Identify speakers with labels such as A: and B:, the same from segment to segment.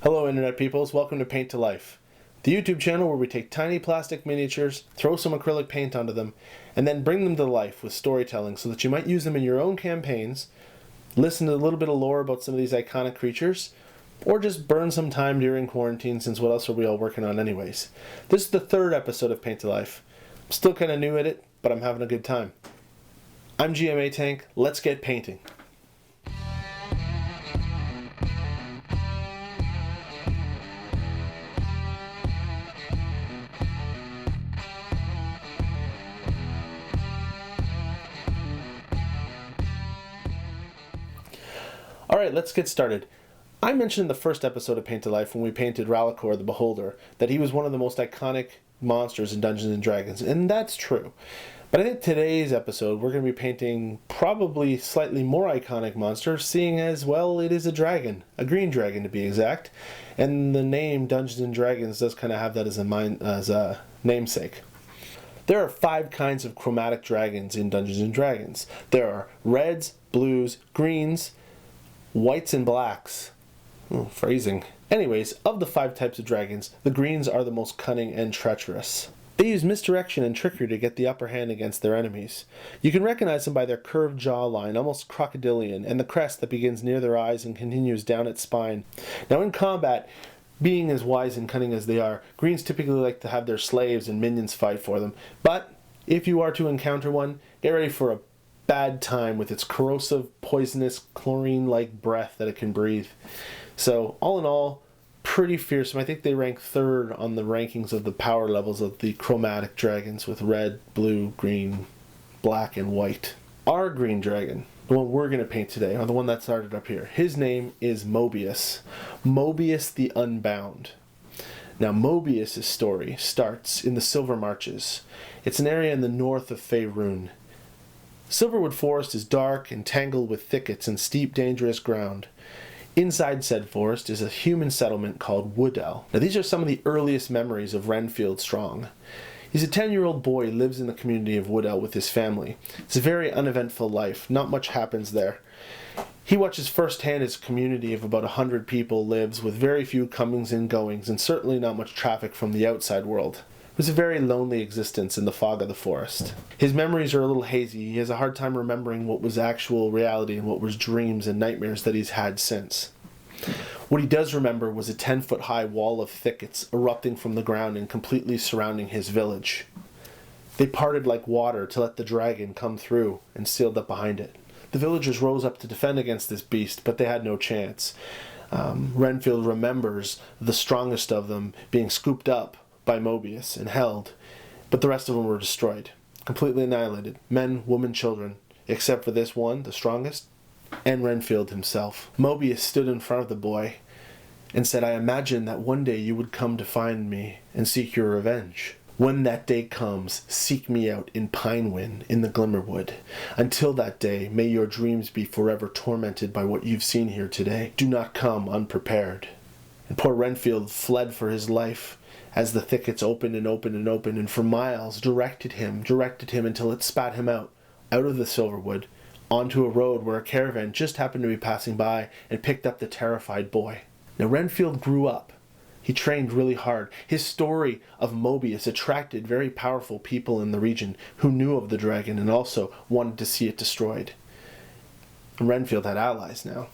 A: Hello Internet peoples, welcome to Paint to Life, the YouTube channel where we take tiny plastic miniatures, throw some acrylic paint onto them, and then bring them to life with storytelling so that you might use them in your own campaigns, listen to a little bit of lore about some of these iconic creatures, or just burn some time during quarantine since what else are we all working on anyways. This is the third episode of Paint to Life. I'm still kind of new at it, but I'm having a good time. I'm Atank, let's get painting. Alright, let's get started. I mentioned in the first episode of Paint to Life when we painted Ralakor the Beholder that he was one of the most iconic monsters in Dungeons & Dragons, and that's true. But I think today's episode we're going to be painting probably slightly more iconic monster, seeing as, well, it is a dragon. A green dragon to be exact. And the name Dungeons & Dragons does kind of have that as a namesake. There are 5 kinds of chromatic dragons in Dungeons & Dragons. There are reds, blues, greens, whites and blacks. Phrasing. Anyways, of the 5 types of dragons, the greens are the most cunning and treacherous. They use misdirection and trickery to get the upper hand against their enemies. You can recognize them by their curved jawline, almost crocodilian, and the crest that begins near their eyes and continues down its spine. Now in combat, being as wise and cunning as they are, greens typically like to have their slaves and minions fight for them. But if you are to encounter one, get ready for a bad time with its corrosive, poisonous, chlorine-like breath that it can breathe. So, all in all, pretty fearsome. I think they rank 3rd on the rankings of the power levels of the chromatic dragons with red, blue, green, black, and white. Our green dragon, the one we're going to paint today, or the one that started up here, his name is Mobius. Mobius the Unbound. Now, Mobius' story starts in the Silver Marches. It's an area in the north of Faerun. Silverwood Forest is dark and tangled with thickets and steep, dangerous ground. Inside said forest is a human settlement called Woodell. Now these are some of the earliest memories of Renfield Strong. He's a 10-year-old boy who lives in the community of Woodell with his family. It's a very uneventful life. Not much happens there. He watches firsthand as a community of about 100 people lives with very few comings and goings and certainly not much traffic from the outside world. It was a very lonely existence in the fog of the forest. His memories are a little hazy. He has a hard time remembering what was actual reality and what was dreams and nightmares that he's had since. What he does remember was a 10-foot-high wall of thickets erupting from the ground and completely surrounding his village. They parted like water to let the dragon come through and sealed up behind it. The villagers rose up to defend against this beast, but they had no chance. Renfield remembers the strongest of them being scooped up by Mobius and held, but the rest of them were destroyed, completely annihilated, men, women, children, except for this one, the strongest, and Renfield himself. Mobius stood in front of the boy and said, "I imagine that one day you would come to find me and seek your revenge. When that day comes, seek me out in Pinewind in the Glimmerwood. Until that day, may your dreams be forever tormented by what you've seen here today. Do not come unprepared." And poor Renfield fled for his life as the thickets opened and opened and opened, and for miles directed him until it spat him out of the Silverwood, onto a road where a caravan just happened to be passing by and picked up the terrified boy. Now Renfield grew up. He trained really hard. His story of Mobius attracted very powerful people in the region who knew of the dragon and also wanted to see it destroyed. And Renfield had allies now.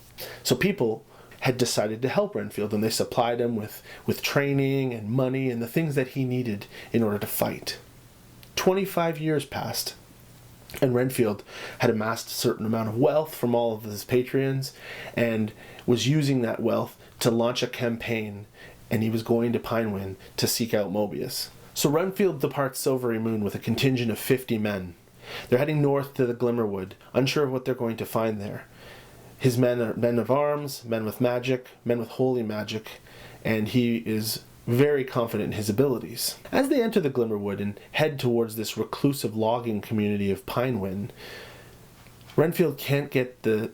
A: So people had decided to help Renfield, and they supplied him with training and money and the things that he needed in order to fight. 25 years passed, and Renfield had amassed a certain amount of wealth from all of his patrons and was using that wealth to launch a campaign, and he was going to Pinewind to seek out Mobius. So Renfield departs Silvery Moon with a contingent of 50 men. They're heading north to the Glimmerwood, unsure of what they're going to find there. His men are men of arms, men with magic, men with holy magic, and he is very confident in his abilities. As they enter the Glimmerwood and head towards this reclusive logging community of Pinewind, Renfield can't get the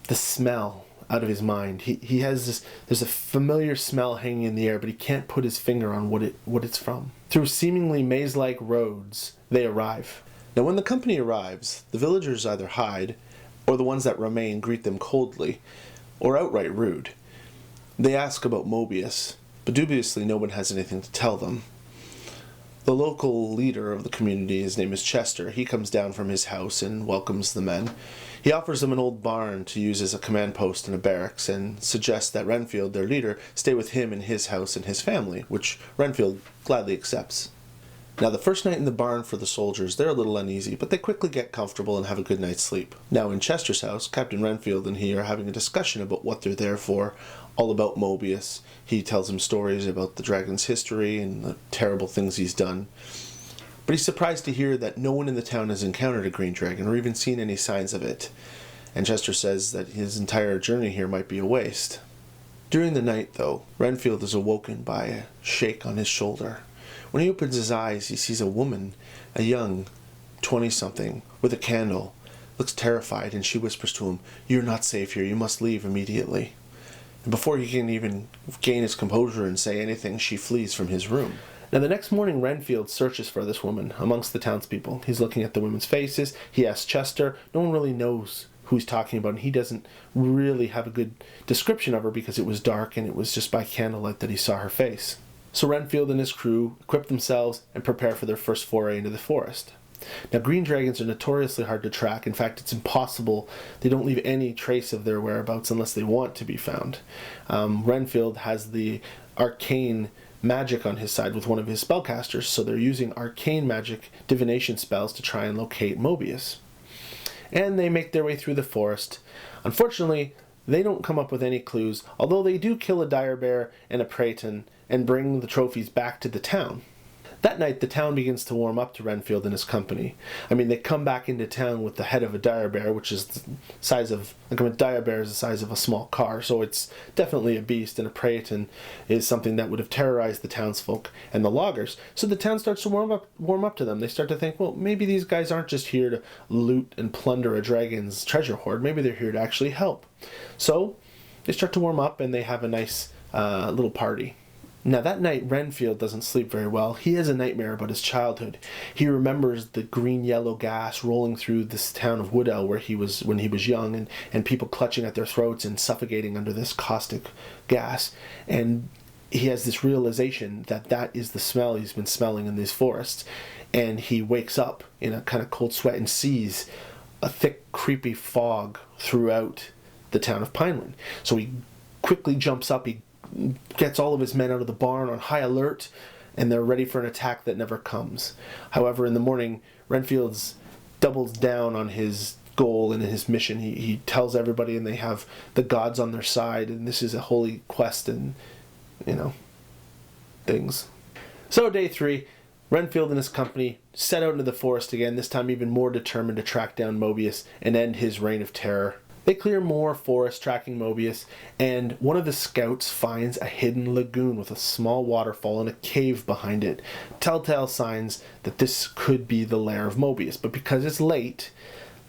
A: smell out of his mind. He has this, there's a familiar smell hanging in the air, but he can't put his finger on what it's from. Through seemingly maze-like roads, they arrive. Now when the company arrives, the villagers either hide, or the ones that remain greet them coldly, or outright rude. They ask about Mobius, but dubiously no one has anything to tell them. The local leader of the community, his name is Chester, he comes down from his house and welcomes the men. He offers them an old barn to use as a command post and a barracks, and suggests that Renfield, their leader, stay with him in his house and his family, which Renfield gladly accepts. Now, the first night in the barn for the soldiers, they're a little uneasy, but they quickly get comfortable and have a good night's sleep. Now, in Chester's house, Captain Renfield and he are having a discussion about what they're there for, all about Mobius. He tells him stories about the dragon's history and the terrible things he's done. But he's surprised to hear that no one in the town has encountered a green dragon or even seen any signs of it. And Chester says that his entire journey here might be a waste. During the night, though, Renfield is awoken by a shake on his shoulder. When he opens his eyes, he sees a woman, a young 20-something, with a candle, looks terrified, and she whispers to him, "You're not safe here, you must leave immediately." And before he can even gain his composure and say anything, she flees from his room. Now, the next morning, Renfield searches for this woman amongst the townspeople. He's looking at the women's faces. He asks Chester. No one really knows who he's talking about, and he doesn't really have a good description of her because it was dark and it was just by candlelight that he saw her face. So Renfield and his crew equip themselves and prepare for their first foray into the forest. Now, green dragons are notoriously hard to track. In fact, it's impossible. They don't leave any trace of their whereabouts unless they want to be found. Renfield has the arcane magic on his side with one of his spellcasters, so they're using arcane magic divination spells to try and locate Mobius. And they make their way through the forest. Unfortunately, they don't come up with any clues, although they do kill a dire bear and a praeton and bring the trophies back to the town. That night, the town begins to warm up to Renfield and his company. I mean, they come back into town with the head of a dire bear, which is the size of, like a dire bear is the size of a small car, so it's definitely a beast, and a praeton is something that would have terrorized the townsfolk and the loggers. So the town starts to warm up to them. They start to think, well, maybe these guys aren't just here to loot and plunder a dragon's treasure hoard. Maybe they're here to actually help. So they start to warm up, and they have a nice little party. Now, that night, Renfield doesn't sleep very well. He has a nightmare about his childhood. He remembers the green-yellow gas rolling through this town of Woodell where he was when he was young, and people clutching at their throats and suffocating under this caustic gas. And he has this realization that that is the smell he's been smelling in these forests. And he wakes up in a kind of cold sweat and sees a thick, creepy fog throughout the town of Pineland. So he quickly jumps up, he gets all of his men out of the barn on high alert, and they're ready for an attack that never comes. However, in the morning, Renfield doubles down on his goal and his mission. He tells everybody, and they have the gods on their side, and this is a holy quest, and, things. So, day 3, Renfield and his company set out into the forest again, this time even more determined to track down Mobius and end his reign of terror. They clear more forest tracking Mobius, and one of the scouts finds a hidden lagoon with a small waterfall and a cave behind it. Telltale signs that this could be the lair of Mobius, but because it's late,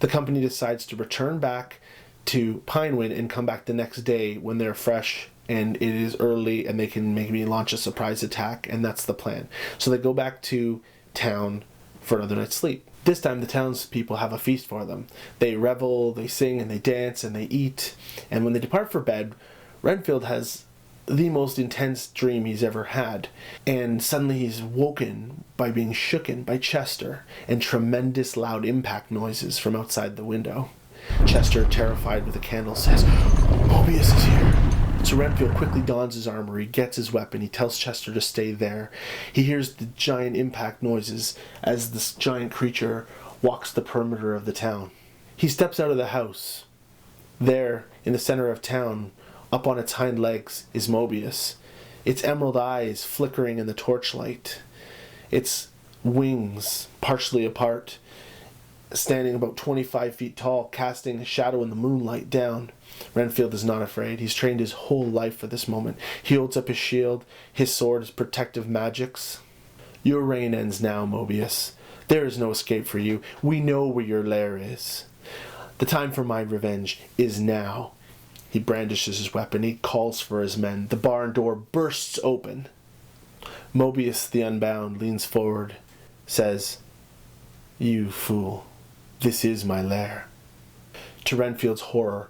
A: the company decides to return back to Pinewind and come back the next day when they're fresh and it is early and they can maybe launch a surprise attack, and that's the plan. So they go back to town for another night's sleep. This time the townspeople have a feast for them. They revel, they sing, and they dance, and they eat. And when they depart for bed, Renfield has the most intense dream he's ever had. And suddenly he's woken by being shooken by Chester and tremendous loud impact noises from outside the window. Chester, terrified with a candle, says, "Mobius is here." So Renfield quickly dons his armor, he gets his weapon, he tells Chester to stay there. He hears the giant impact noises as this giant creature walks the perimeter of the town. He steps out of the house. There, in the center of town, up on its hind legs, is Mobius, its emerald eyes flickering in the torchlight, its wings partially apart, standing about 25 feet tall, casting a shadow in the moonlight down. Renfield is not afraid. He's trained his whole life for this moment. He holds up his shield, his sword, his protective magics. "Your reign ends now, Mobius. There is no escape for you. We know where your lair is. The time for my revenge is now." He brandishes his weapon. He calls for his men. The barn door bursts open. Mobius the Unbound leans forward, says, "You fool, this is my lair." To Renfield's horror,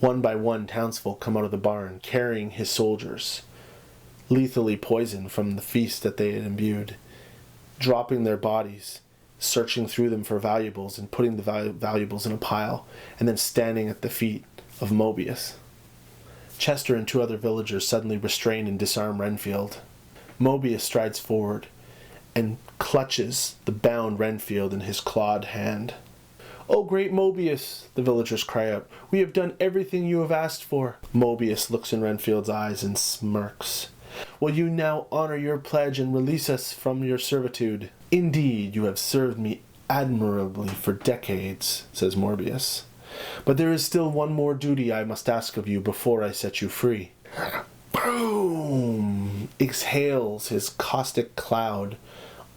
A: One by one, townsfolk come out of the barn, carrying his soldiers, lethally poisoned from the feast that they had imbued, dropping their bodies, searching through them for valuables and putting the valuables in a pile, and then standing at the feet of Mobius. Chester and two other villagers suddenly restrain and disarm Renfield. Mobius strides forward and clutches the bound Renfield in his clawed hand. "Oh, great Mobius," the villagers cry out, "we have done everything you have asked for." Mobius looks in Renfield's eyes and smirks. "Will you now honor your pledge and release us from your servitude?" "Indeed, you have served me admirably for decades," says Mobius. "But there is still one more duty I must ask of you before I set you free." Boom! Exhales his caustic cloud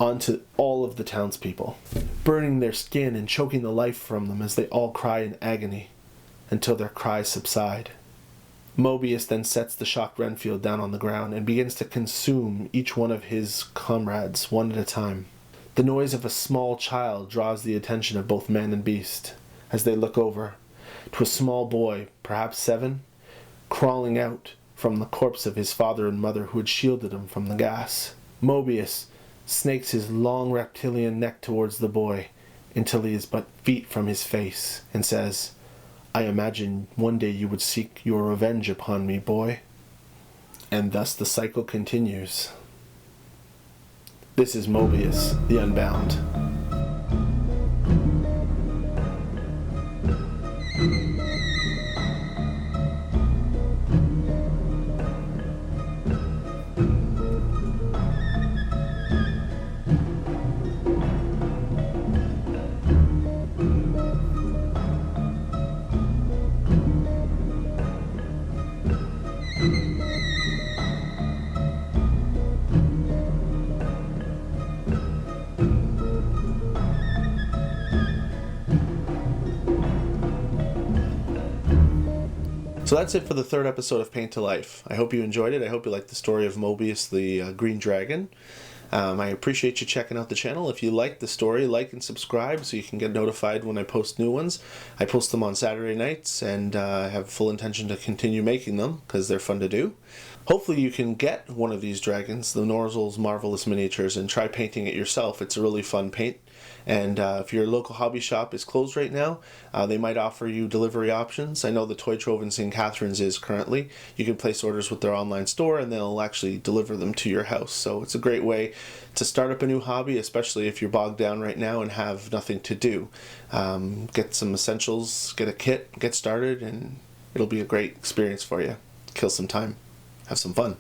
A: onto all of the townspeople, burning their skin and choking the life from them as they all cry in agony until their cries subside. Mobius then sets the shocked Renfield down on the ground and begins to consume each one of his comrades one at a time. The noise of a small child draws the attention of both man and beast as they look over to a small boy, perhaps 7, crawling out from the corpse of his father and mother who had shielded him from the gas. Mobius snakes his long reptilian neck towards the boy until he is but feet from his face and says, "I imagine one day you would seek your revenge upon me, boy." And thus the cycle continues. This is Mobius, the Unbound. So that's it for the third episode of Paint to Life. I hope you enjoyed it. I hope you liked the story of Mobius the Green Dragon. I appreciate you checking out the channel. If you like the story, like and subscribe so you can get notified when I post new ones. I post them on Saturday nights, and I have full intention to continue making them because they're fun to do. Hopefully you can get one of these dragons, the Nolzur's Marvelous Miniatures, and try painting it yourself. It's a really fun paint. And if your local hobby shop is closed right now, they might offer you delivery options. I know the Toy Trove in St. Catharines is currently. You can place orders with their online store and they'll actually deliver them to your house. So it's a great way to start up a new hobby, especially if you're bogged down right now and have nothing to do. Get some essentials, get a kit, get started, and it'll be a great experience for you. Kill some time, have some fun.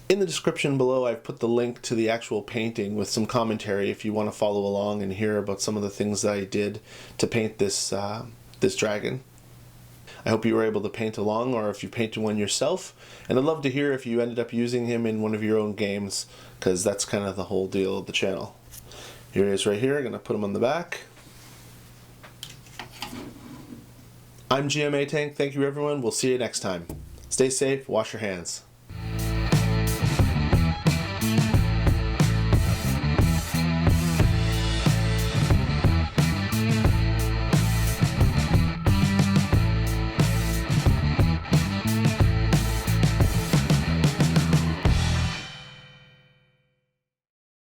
A: In the description below, I've put the link to the actual painting with some commentary if you want to follow along and hear about some of the things that I did to paint this dragon. I hope you were able to paint along, or if you painted one yourself. And I'd love to hear if you ended up using him in one of your own games, because that's kind of the whole deal of the channel. Here he is right here. I'm going to put him on the back. I'm Atank. Thank you, everyone. We'll see you next time. Stay safe. Wash your hands.